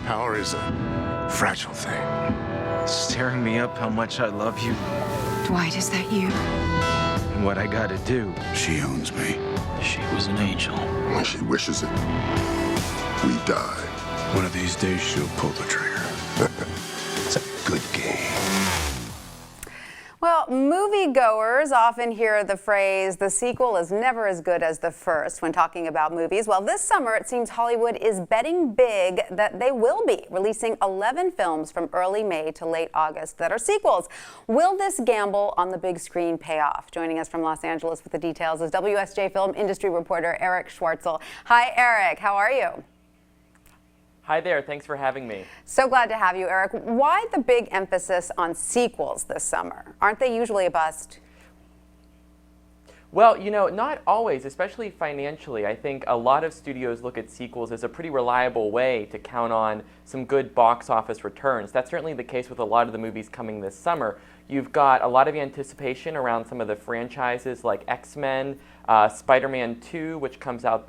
Power is a fragile thing. Staring me up how much I love you Dwight, is that you? and what I gotta do. She owns me. She was an angel. When she wishes it, we die. One of these days, she'll pull the trigger. It's a good game. Well, moviegoers often hear the phrase, the sequel is never as good as the first when talking about movies. Well, this summer, it seems Hollywood is betting big that they will be releasing 11 films from early May to late August that are sequels. Will this gamble on the big screen pay off? Joining us from Los Angeles with the details is WSJ film industry reporter Erich Schwartzel. Hi, Erich. How are you? Hi there, thanks for having me. So glad to have you, Erich. Why the big emphasis on sequels this summer? Aren't they usually a bust? Well, you know, not always, especially financially. I think a lot of studios look at sequels as a pretty reliable way to count on some good box office returns. That's certainly the case with a lot of the movies coming this summer. You've got a lot of anticipation around some of the franchises like X-Men, Spider-Man 2, which comes out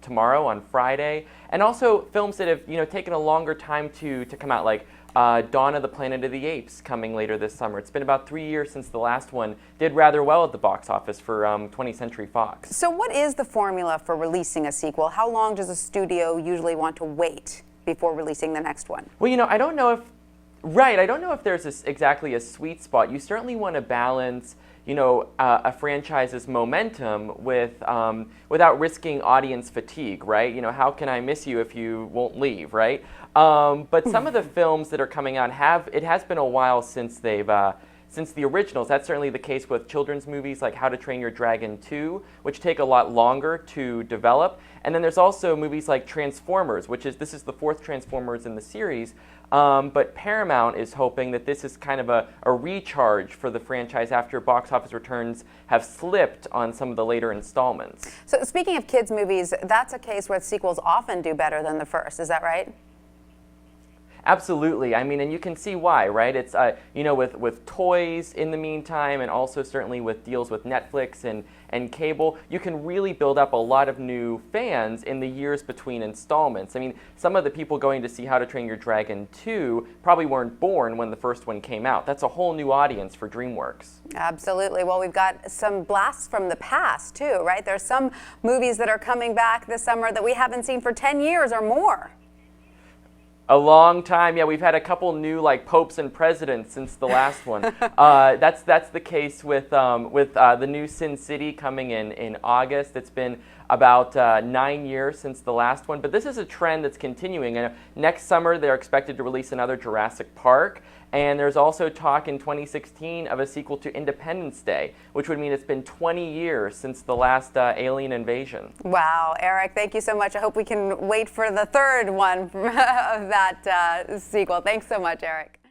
tomorrow on Friday, and also films that have, you know, taken a longer time to come out, like Dawn of the Planet of the Apes coming later this summer. It's been about 3 years since the last one did rather well at the box office for 20th Century Fox. So what is the formula for releasing a sequel? How long does a studio usually want to wait before releasing the next one? Well, you know, I don't know if there's exactly a sweet spot. You certainly want to balance, you know, a franchise's momentum with without risking audience fatigue, right? You know, how can I miss you if you won't leave, right? But some of the films that are coming out it has been a while since they've since the originals. That's certainly the case with children's movies like How to Train Your Dragon 2, which take a lot longer to develop. And then there's also movies like Transformers, this is the fourth Transformers in the series. But Paramount is hoping that this is kind of a recharge for the franchise after box office returns have slipped on some of the later installments. So speaking of kids' movies, that's a case where sequels often do better than the first. Is that right? Absolutely. I mean, and you can see why, right? It's, you know, with toys in the meantime, and also certainly with deals with Netflix and cable, you can really build up a lot of new fans in the years between installments. I mean, some of the people going to see How to Train Your Dragon 2 probably weren't born when the first one came out. That's a whole new audience for DreamWorks. Absolutely. Well, we've got some blasts from the past, too, right? There's some movies that are coming back this summer that we haven't seen for 10 years or more. A long time. Yeah, we've had a couple new like popes and presidents since the last one. That's the case with the new Sin City coming in August. It's been about 9 years since the last one, but this is a trend that's continuing. And next summer they're expected to release another Jurassic Park, and there's also talk in 2016 of a sequel to Independence Day, which would mean it's been 20 years since the last alien invasion. Wow, Erich, thank you so much. I hope we can wait for the third one of that sequel. Thanks so much, Erich.